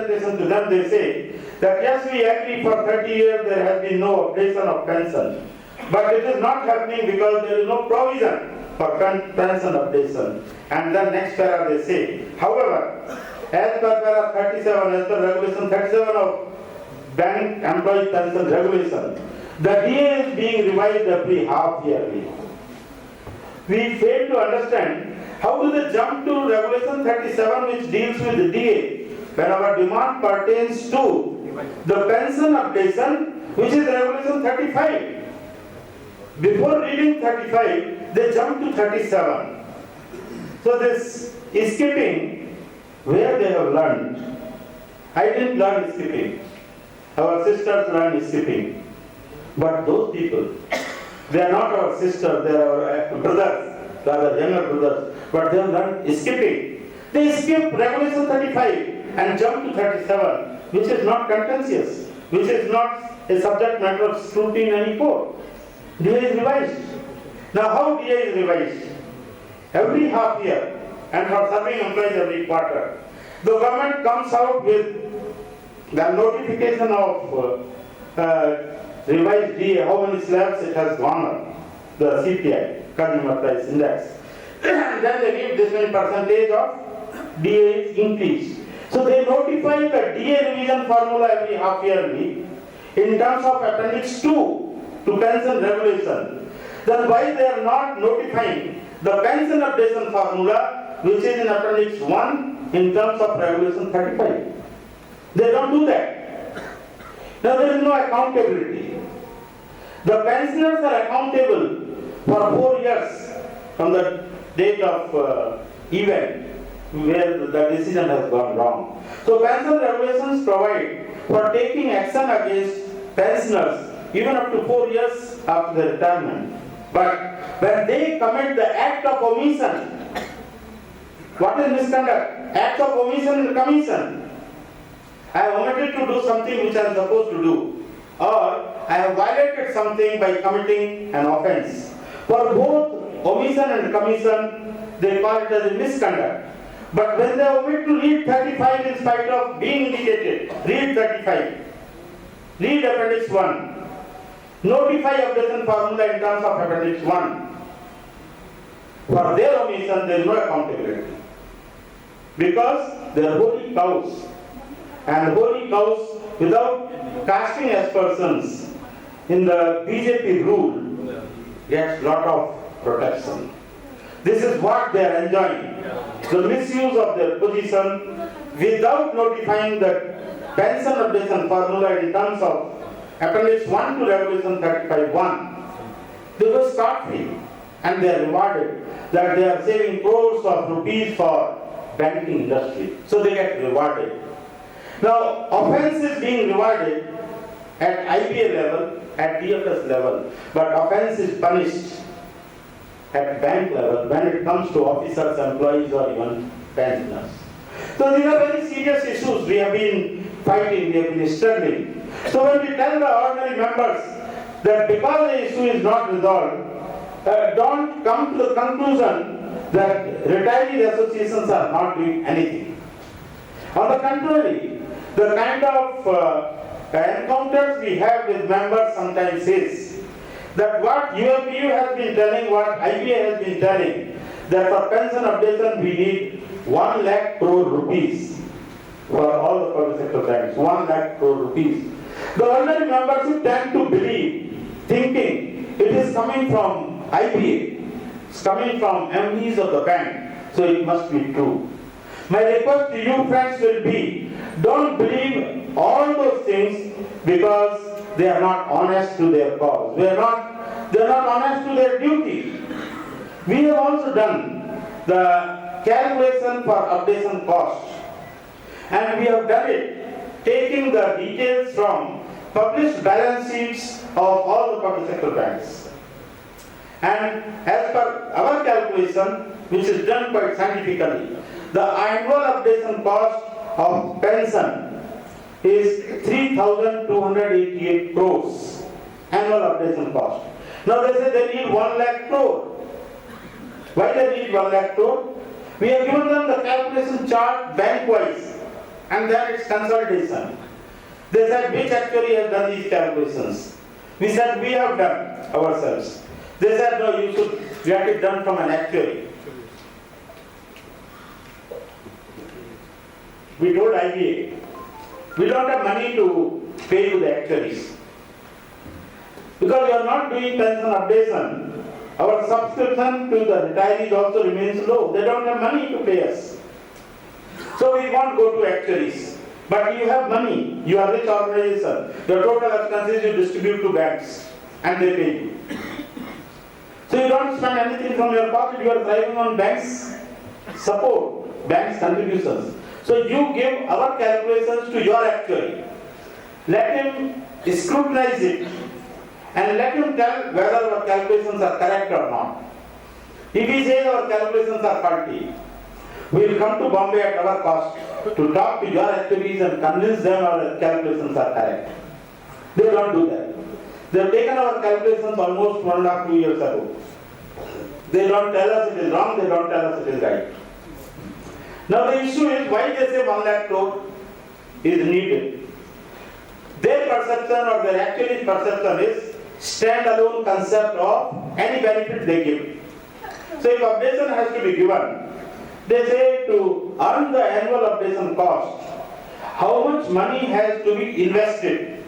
presentation to them, they say that yes, we agree for 30 years there has been no updation of pension. But it is not happening because there is no provision for pension updation. And then next para they say, however, as per para 37, as per regulation 37 of Bank Employee Pension Regulation, the DA is being revised every half yearly. We fail to understand how do they jump to regulation 37 which deals with the DA when our demand pertains to the pension updation which is regulation 35. Before reading 35, they jump to 37. So this skipping, where they have learned. I didn't learn skipping. Our sisters learn skipping. But those people, they are not our sisters, they are our brothers, rather younger brothers, but they have learned skipping. They skip regulation 35 and jump to 37, which is not contentious, which is not a subject matter of scrutiny in any court. DA is revised. Now how DA is revised? Every half year and for serving employees every quarter. The government comes out with the notification of revised DA, how many slabs it has gone up, the CPI, Consumer Price Index. And then they give this many percentage of DA increase. So they notify the DA revision formula every half yearly in terms of appendix 2 to pension regulation. Then why they are not notifying the pension updation formula which is in appendix 1 in terms of regulation 35? They don't do that. Now there is no accountability. The pensioners are accountable for 4 years from the date of event where the decision has gone wrong. So pension regulations provide for taking action against pensioners even up to 4 years after the retirement. But when they commit the act of omission, what is misconduct? Act of omission and commission. I have omitted to do something which I am supposed to do, or I have violated something by committing an offense. For both omission and commission, they call it as a misconduct. But when they omit to read 35 in spite of being indicated, read 35. Read appendix 1. Notify updation formula in terms of appendix 1. For their omission, there is no accountability. Because they are holy cows. And holy cows, without casting aspersions in the BJP rule, gets lot of protection. This is what they are enjoying. The misuse of their position without notifying the pension updation formula in terms of appendix 1 to regulation 35(1). They were scot-free and they are rewarded that they are saving crores of rupees for banking industry. So they get rewarded. Now, offense is being rewarded at IBA level, at DFS level, but offense is punished at bank level when it comes to officers, employees, or even pensioners. So these are very serious issues we have been fighting, we have been struggling. So when we tell the ordinary members that because the issue is not resolved, don't come to the conclusion that retirees associations are not doing anything. On the contrary, the kind of encounters we have with members sometimes is that what UMPU has been telling, what IBA has been telling, that for pension updation we need 1 lakh crore rupees for all the public sector banks, 1 lakh crore rupees. The ordinary membership tend to believe, thinking it is coming from IBA, it's coming from MDs of the bank, so it must be true. My request to you friends will be, don't believe all those things because they are not honest to their cause. They are not honest to their duty. We have also done the calculation for updation cost. And we have done it taking the details from published balance sheets of all the public sector banks. And as per our calculation, which is done quite scientifically, the annual updation cost of pension is 3,288 crores. Annual updation cost. Now they say they need 1 lakh crore. Why they need 1 lakh crore? We have given them the calculation chart bank-wise. and then it's consultation. They said, which actuary has done these calculations? We said, we have done ourselves. They said, no, you should get it done from an actuary. We told IBA, we don't have money to pay you the actuaries. Because we are not doing pension updation, our subscription to the retirees also remains low. They don't have money to pay us. So we won't go to actuaries. But you have money, you are a rich organization. Your total expenses you distribute to banks and they pay you. So you don't spend anything from your pocket, you are thriving on banks' support, banks' contributions. So you give our calculations to your actuary. Let him scrutinize it and let him tell whether our calculations are correct or not. If he says our calculations are faulty, we will come to Bombay at our cost to talk to your actuaries and convince them our calculations are correct. They don't do that. They have taken our calculations almost 1.5 to 2 years ago. They don't tell us it is wrong, they don't tell us it is right. Now the issue is why they say 1 lakh crore is needed. Their perception or their actuary's perception is stand-alone concept of any benefit they give. So if updation has to be given, they say to earn the annual updation cost, how much money has to be invested?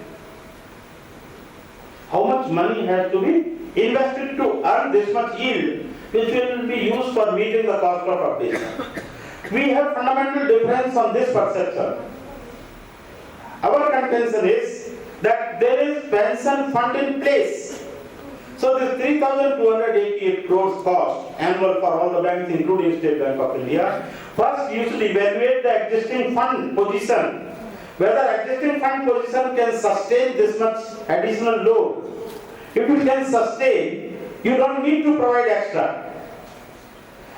How much money has to be invested to earn this much yield, which will be used for meeting the cost of updation? We have fundamental difference on this perception. Our contention is that there is pension fund in place. So this 3,288 crores cost annual for all the banks including State Bank of India. First you should evaluate the existing fund position. Whether existing fund position can sustain this much additional load. If it can sustain, you don't need to provide extra.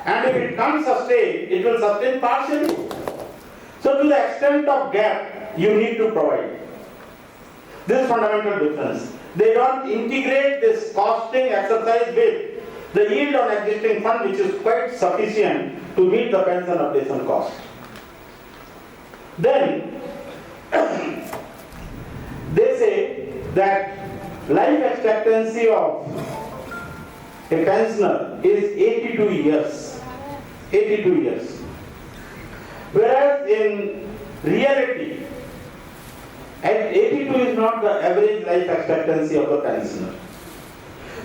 And if it can't sustain, it will sustain partially. So to the extent of gap, you need to provide. This is fundamental difference. They don't integrate this costing exercise with the yield on existing fund, which is quite sufficient to meet the pension updation cost. Then, they say that life expectancy of a pensioner is 82 years. 82 years. Whereas in reality, at 82 is not the average life expectancy of the pensioner.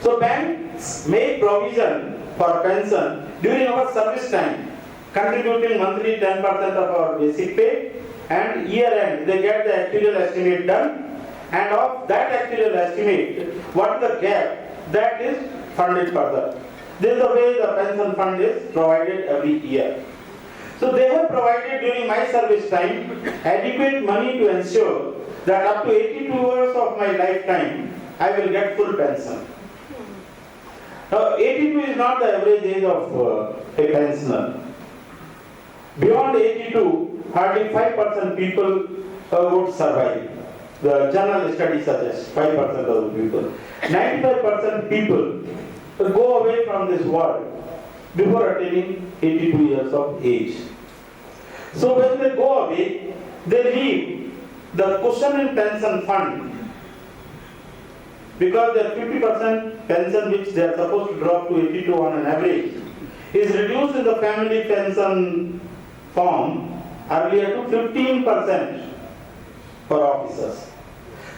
So banks make provision for pension during our service time, contributing monthly 10% of our basic pay, and year end they get the actuarial estimate done, and of that actuarial estimate, what the gap, that is funded further. This is the way the pension fund is provided every year. So they have provided during my service time adequate money to ensure that up to 82 years of my lifetime, I will get full pension. Now 82 is not the average age of a pensioner. Beyond 82, hardly 5% people would survive. The general study suggests 5% of the people. 95% people go away from this world before attaining 82 years of age. So when they go away, they leave the cushion in pension fund, because their 50% pension which they are supposed to drop to 82 on an average is reduced in the family pension form earlier to 15% for officers.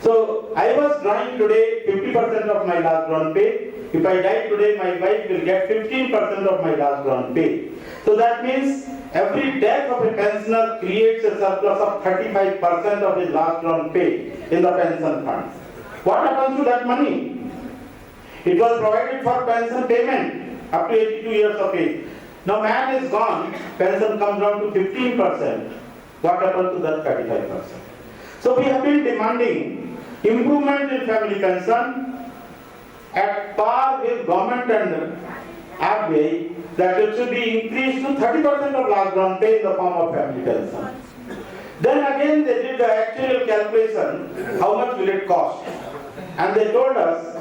So I was drawing today 50% of my last drawn pay. If I die today, my wife will get 15% of my last drawn pay. So that means every death of a pensioner creates a surplus of 35% of his last drawn pay in the pension fund. What happens to that money? It was provided for pension payment up to 82 years of age. Now man is gone, pension comes down to 15%. What happens to that 35%? So we have been demanding improvement in family pension at par with government and RBI, that it should be increased to 30% of last drawn pay in the form of family pension. Then again they did the actual calculation, how much will it cost? And they told us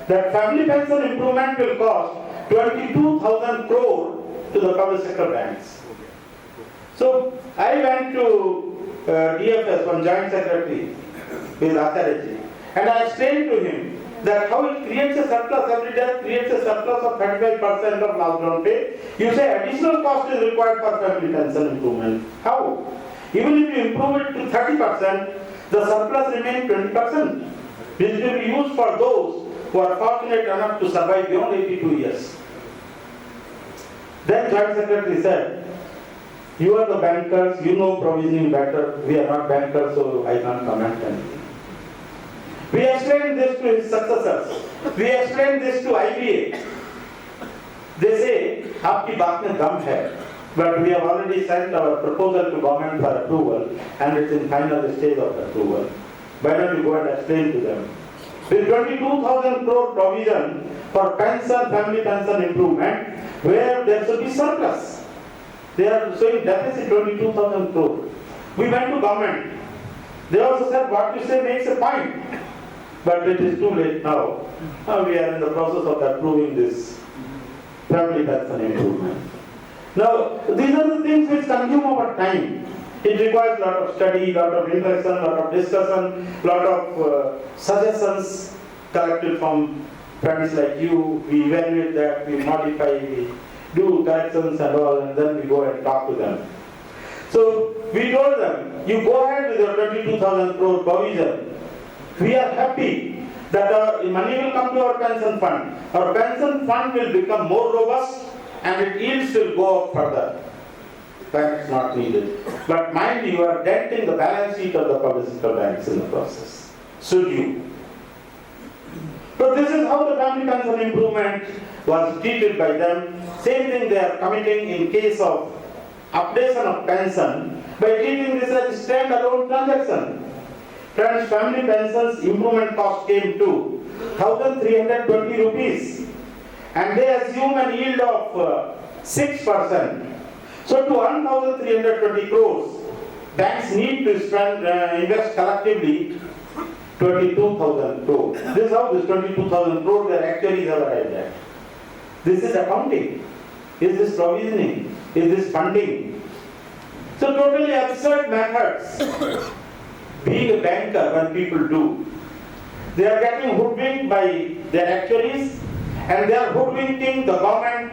that family pension improvement will cost 22,000 crore to the public sector banks. So I went to DFS, one joint secretary, with authority. And I explained to him that how it creates a surplus, every death creates a surplus of 35% of last ground pay. You say additional cost is required for family pension improvement. How? Even if you improve it to 30%, the surplus remains 20%, which will be used for those who are fortunate enough to survive beyond 82 years. Then Joint Secretary said, you are the bankers, you know provisioning better. We are not bankers, so I can't comment anything. We explained this to his successors. We explained this to IBA. They say, "Aapki baat mein dum hai," but we have already sent our proposal to government for approval, and it's in final stage of approval. Why don't you go and explain to them? With 22,000 crore provision for pension, family pension improvement, where there should be surplus. They are showing deficit 22,000 crore. We went to government. They also said what you say makes a point. But it is too late now. Now we are in the process of approving this family pension improvement. Now, these are the things which consume our time. It requires a lot of study, a lot of interaction, a lot of discussion, a lot of suggestions collected from friends like you. We evaluate that, we modify, we do corrections and all, and then we go and talk to them. So, we told them, you go ahead with your 22,000 crore provision. We are happy that our money will come to our pension fund. Our pension fund will become more robust and its yields will go up further. That is not needed. But mind you are denting the balance sheet of the public sector banks in the process. Should you? So this is how the family pension improvement was treated by them. Same thing they are committing in case of updation of pension by treating this as a standalone transaction. Friends, family pensions improvement cost came to 1,320 rupees and they assume an yield of 6%. So to 1,320 crores, banks need to invest collectively 22,000 crores. This is how this 22,000 crores their actuaries have arrived at. This is accounting. Is this provisioning? Is this funding? So totally absurd methods. Being a banker, when people do, they are getting hoodwinked by their actuaries and they are hoodwinking the government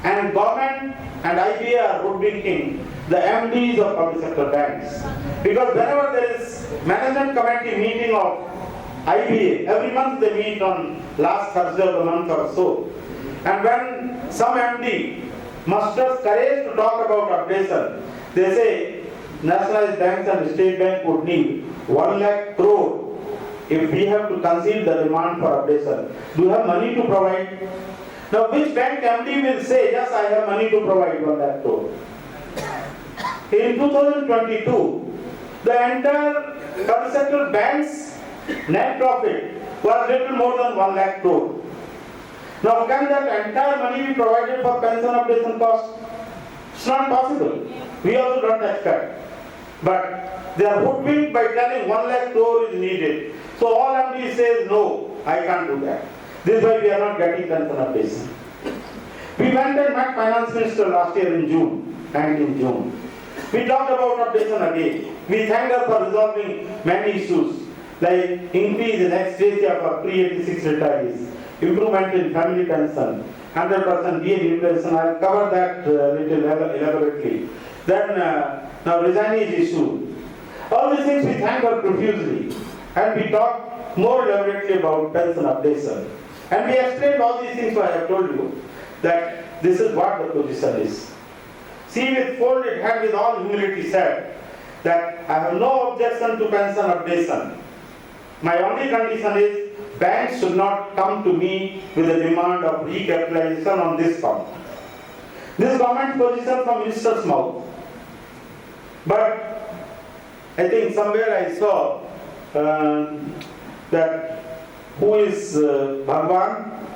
and IBA are hoodwinking the MDs of public sector banks. Because whenever there is management committee meeting of IBA, every month they meet on last Thursday of the month or so. And when some MD musters courage to talk about updation, they say, nationalized banks and state bank would need 1 lakh crore if we have to concede the demand for updation. Do you have money to provide? Now which bank MD will say, yes, I have money to provide 1 lakh crore? In 2022, the entire public sector bank's net profit was little more than 1 lakh crore. Now can that entire money be provided for pension updation cost? It's not possible. We also don't expect. But they are hoodwinked by telling 1 lakh crore is needed. So all MD says, no, I can't do that. This is why we are not getting pension updation. We went and met Finance Minister last year in June, 19 June. We talked about updation again. We thanked her for resolving many issues, like increase in ex-gratia for pre-86 retirees, improvement in family pension, 100% DA inflation. I'll cover that little elaborately. Then now resignation issue. All these things we thank her profusely. And we talk more elaborately about pension updation. And we explained all these things, so I have told you that this is what the position is. See, with folded hand, with all humility said that I have no objection to pension updation. My only condition is banks should not come to me with a demand of recapitalization on this count. This government position from minister's mouth. But I think somewhere I saw that who is Bhagwan,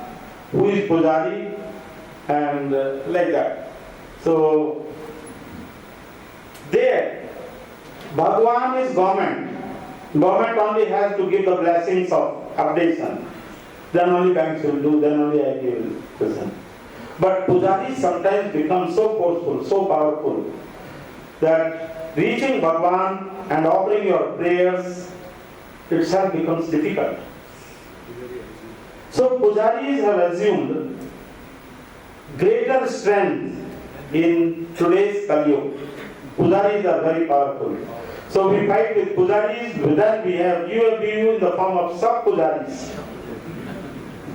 who is Pujari, and like that. So there, Bhagwan is government. Government only has to give the blessings of updation. Then only banks will do, then only I will present. But Pujari sometimes becomes so forceful, so powerful, that reaching Bhagwan and offering your prayers itself becomes difficult. So pujaris have assumed greater strength in today's Kali Yuga. Pujaris are very powerful. So we fight with pujaris, then we have UABU in the form of sub-pujaris.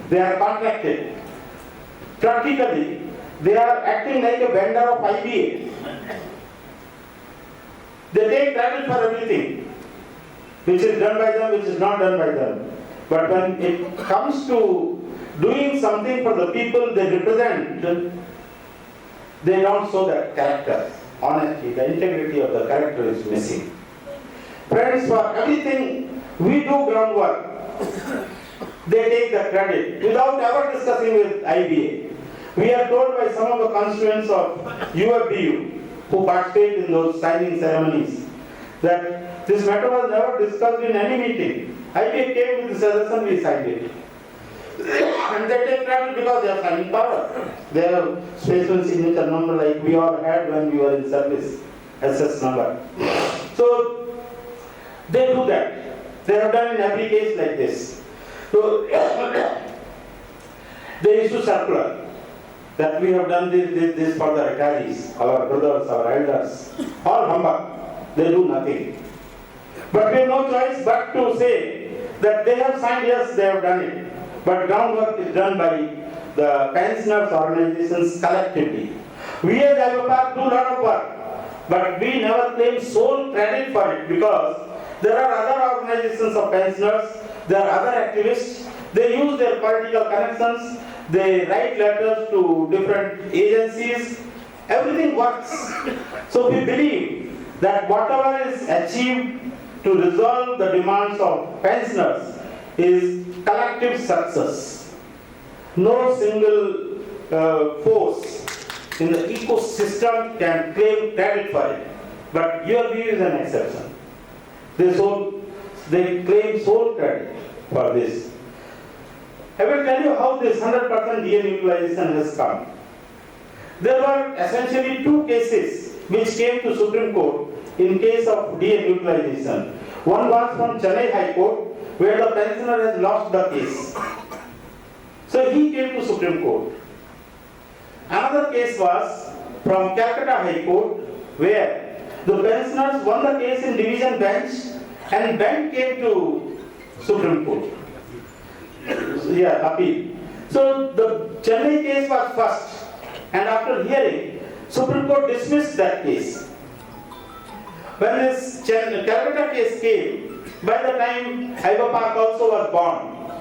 They are contracted. Practically, they are acting like a vendor of IBA. They take credit for everything, which is done by them, which is not done by them. But when it comes to doing something for the people they represent, they don't show that character. Honesty, the integrity of the character is missing. Friends, for everything we do groundwork, they take the credit without ever discussing with IBA. We are told by some of the constituents of UFBU who participate in those signing ceremonies that this matter was never discussed in any meeting. IBA came with the suggestion, we signed it. And they take credit because they are signing power. They have special signature number like we all had when we were in service, SS number. So they do that. They have done in every case like this. So they issue circular that we have done this for the retirees, our brothers, our elders, all humbug. They do nothing. But we have no choice but to say that they have signed, yes, they have done it. But groundwork is done by the pensioners organizations collectively. We as IVPAR do a lot of work, but we never claim sole credit for it because there are other organizations of pensioners, there are other activists, they use their political connections, they write letters to different agencies, everything works. So we believe that whatever is achieved to resolve the demands of pensioners is collective success. No single force in the ecosystem can claim credit for it. But UABU is an exception. They claim sole credit for this. I will tell you how this 100% DA utilization has come. There were essentially two cases which came to Supreme Court in case of DA utilization. One was from Chennai High Court, where the pensioner has lost the case. So he came to Supreme Court. Another case was from Calcutta High Court, where the pensioners won the case in division bench and then came to Supreme Court. Appeal. So the Chennai case was first, and after hearing, Supreme Court dismissed that case. When this Calcutta case came, by the time IVPAR also was born.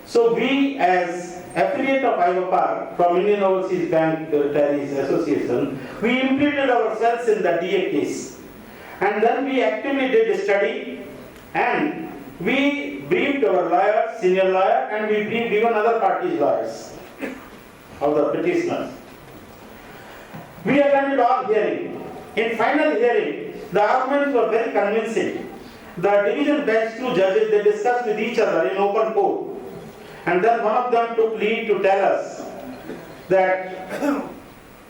So we as affiliate of IVPAR from Indian Overseas Bank Retirees Association, we implicated ourselves in the DA case. And then we actively did a study and we briefed our lawyer, senior lawyer, and we briefed even other parties' lawyers of the petitioners. We attended all hearing. In final hearing, the arguments were very convincing. The division bench, two judges, they discussed with each other in open court. And then one of them took lead to tell us that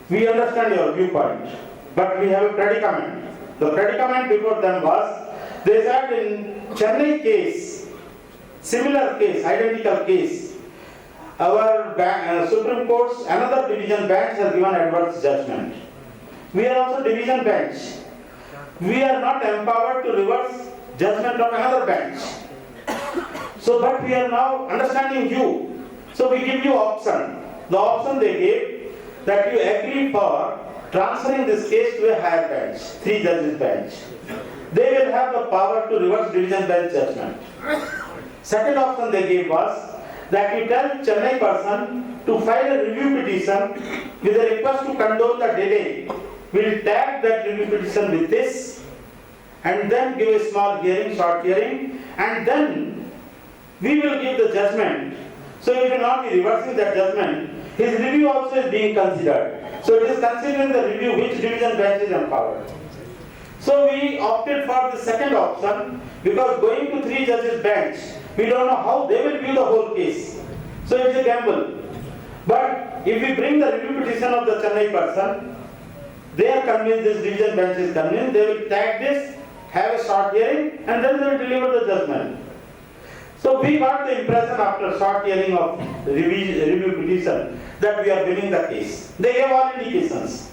we understand your viewpoint, but we have a predicament. The predicament before them was, they said in Chennai case, similar case, identical case, our Supreme Court's another division bench has given adverse judgment. We are also division bench. We are not empowered to reverse judgment of another bench. So, but we are now understanding you. So we give you option. The option they gave that you agree for transferring this case to a higher bench, 3 judges bench. They will have the power to reverse division bench judgment. Second option they gave was that you tell Chennai person to file a review petition with a request to condone the delay. We'll tag that review petition with this and then give a small hearing, short hearing, and then we will give the judgment. So it will not be reversing that judgment. His review also is being considered. So it is considering the review which division bench is empowered. So we opted for the second option because going to 3 judges bench, we don't know how they will view the whole case. So it's a gamble. But if we bring the review petition of the Chennai person, They are convinced, this division bench is convinced, they will tag this, have a short hearing, and then they will deliver the judgment. So we got the impression after short hearing of review petition that we are winning the case. They gave all indications.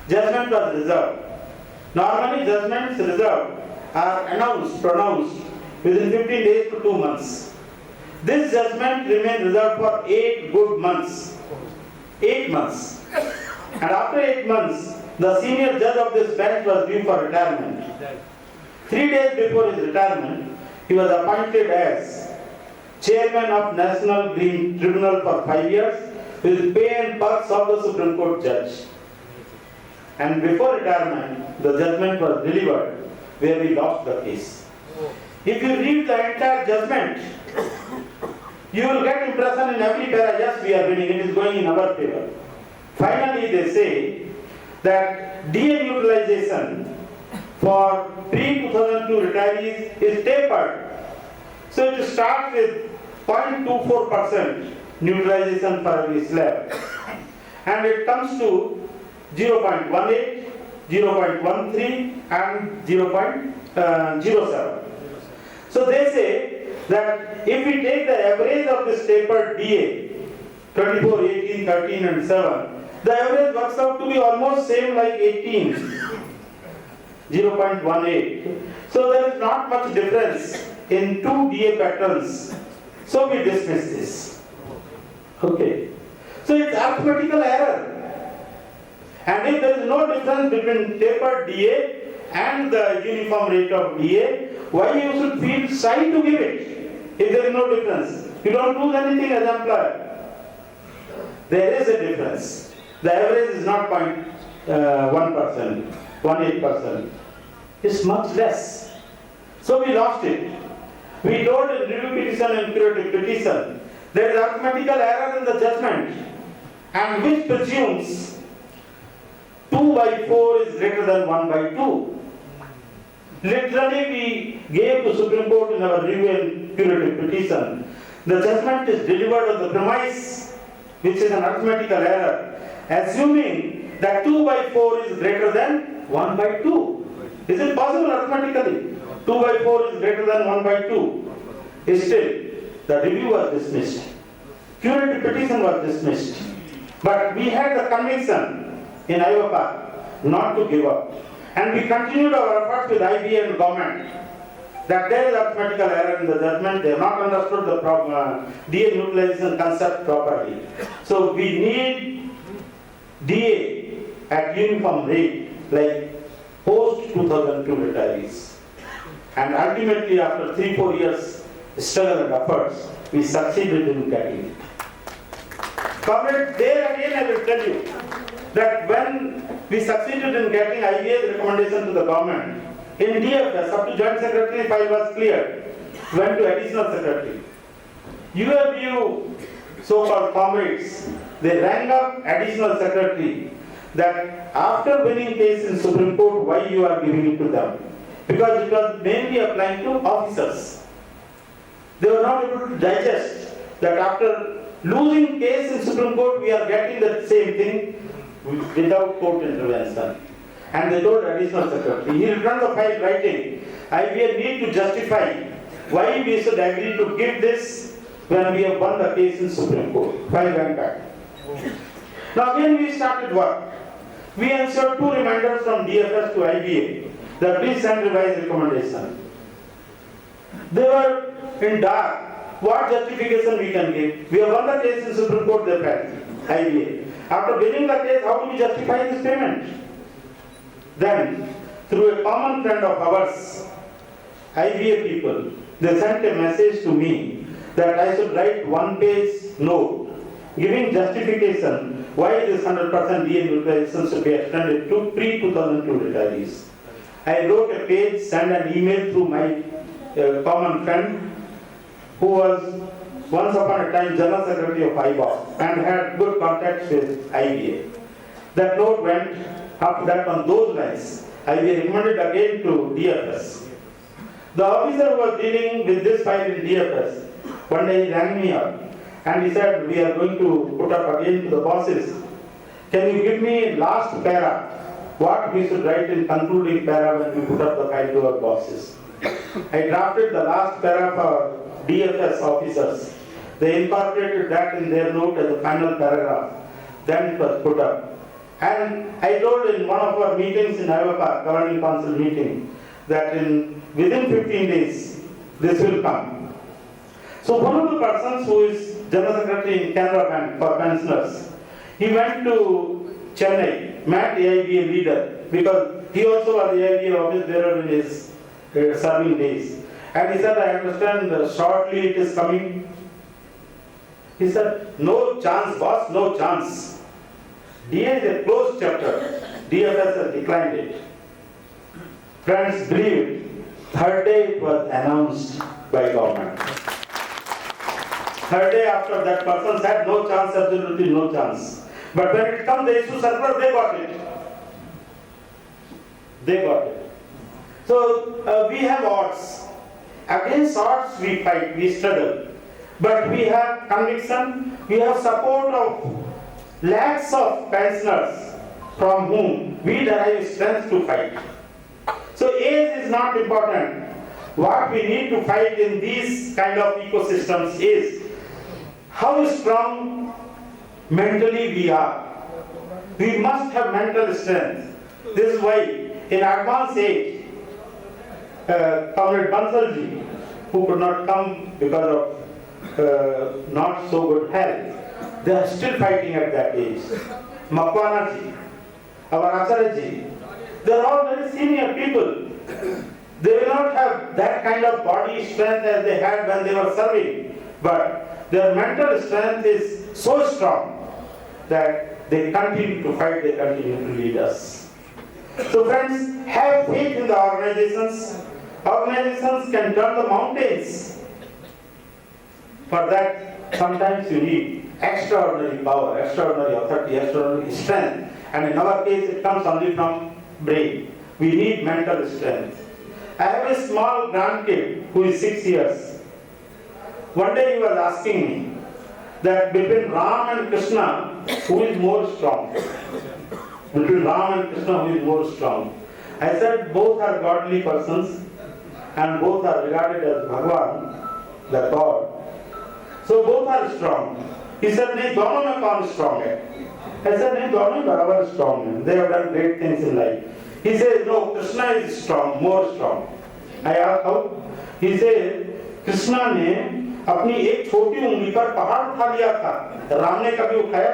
Judgment was reserved. Normally judgments reserved are pronounced within 15 days to 2 months. This judgment remained reserved for 8 good months. 8 months. And after 8 months, the senior judge of this bench was due for retirement. 3 days before his retirement, he was appointed as chairman of National Green Tribunal for 5 years with pay and perks of the Supreme Court judge. And before retirement, the judgment was delivered where we lost the case. If you read the entire judgment, you will get impression in every para, yes, we are winning, it is going in our favor. Finally, they say that DA utilization for pre-2002 retirees is tapered. So it starts with 0.24% neutralization for every slab, and it comes to 0.18, 0.13 and 0.07. So they say that if we take the average of this tapered DA, 24, 18, 13 and 7, the average works out to be almost same like 18, 0.18. So there is not much difference in two DA patterns. So we dismiss this. Okay. So it's arithmetical error. And if there is no difference between tapered DA and the uniform rate of DA, why you should feel shy to give it if there is no difference? You don't lose anything as employer. There is a difference. The average is not 0.1%, 18%. It's much less. So we lost it. We told in review petition and curative petition there is arithmetical error in the judgment, and which presumes 2 by 4 is greater than 1 by 2. Literally we gave to Supreme Court in our review and curative petition, the judgment is delivered on the premise, which is an arithmetical error, assuming that 2 by 4 is greater than 1 by 2. Is it possible arithmetically? 2 by 4 is greater than 1 by 2. Still, the review was dismissed. Curative petition was dismissed. But we had the conviction in IOPA not to give up. And we continued our efforts with IBA and government that there is arithmetical error in the judgment. They have not understood the DA utilization concept properly. So we need DA at uniform rate like post-2002 retirees. And ultimately, after 3-4 years struggle and efforts, we succeeded in getting it. Comrade, there again I will tell you that when we succeeded in getting IBA's recommendation to the government, in DFS, up to Joint Secretary file was cleared, went to Additional Secretary. UFU, so-called comrades, they rang up Additional Secretary that after winning case in Supreme Court, why you are giving it to them? Because it was mainly applying to officers. They were not able to digest that after losing case in Supreme Court, we are getting the same thing without court intervention. And they told Additional Secretary, he returned the file writing, IBA need to justify why we should agree to give this when we have won the case in Supreme Court. File went back. Now again we started work. We ensured 2 reminders from DFS to IBA that please send revised recommendation. They were in dark. What justification we can give? We have won the case in Supreme Court, they felt, IBA. After winning the case, how do we justify this payment? Then, through a common friend of ours, IBA people, they sent a message to me that I should write 1-page note giving justification why this 100% DA utilization should be extended to pre-2002 retirees. I wrote a page, sent an email through my common friend who was once upon a time General Secretary of IBA and had good contacts with IBA. That note went after that on those lines. IBA recommended again to DFS. The officer who was dealing with this file in DFS, one day he rang me up and he said, we are going to put up again to the bosses. Can you give me last para what we should write in concluding para when we put up the file to our bosses. I drafted the last para for DFS officers. They incorporated that in their note as the final paragraph. Then it was put up. And I told in one of our meetings in Iowa Park, governing council meeting, that within 15 days, this will come. So one of the persons who is General Secretary in Canara Bank for pensioners, he went to Chennai, met AIBA leader, because he also was AIBA office bearer in his serving days. And he said, I understand shortly it is coming. He said, no chance boss, no chance. DA is a closed chapter. DFS has declined it. Friends, believe it, third day it was announced by government. Third day after that person said no chance, absolutely no chance. But when it comes, the issue circular, they got it. They got it. So we have odds. Against odds we fight, we struggle. But we have conviction, we have support of lakhs of pensioners from whom we derive strength to fight. So age is not important. What we need to fight in these kind of ecosystems is how strong mentally we are. We must have mental strength. This is why in advanced age, Comrade Bansalji, who could not come because of not so good health, they are still fighting at that age. Makwanaji, our Acharyaji, they are all very senior people. They will not have that kind of body strength as they had when they were serving, but their mental strength is so strong that they continue to fight, they continue to lead us. So friends, have faith in the organizations. Organizations can turn the mountains. For that, sometimes you need extraordinary power, extraordinary authority, extraordinary strength. And in our case, it comes only from brain. We need mental strength. I have a small grandkid who is 6 years. One day he was asking me that between Ram and Krishna, who is more strong? Between Ram and Krishna, who is more strong? I said both are godly persons and both are regarded as Bhagwan, the God. So both are strong. He said, नहीं दोनों में कौन strong है? I said, नहीं दोनों ही बराबर strong हैं. They have done great things in life. He says, no, Krishna is strong, more strong. I asked how? He said, Krishna ने अपनी एक छोटी उंगली पर पहाड़ उठा लिया था, राम ने कभी उठाया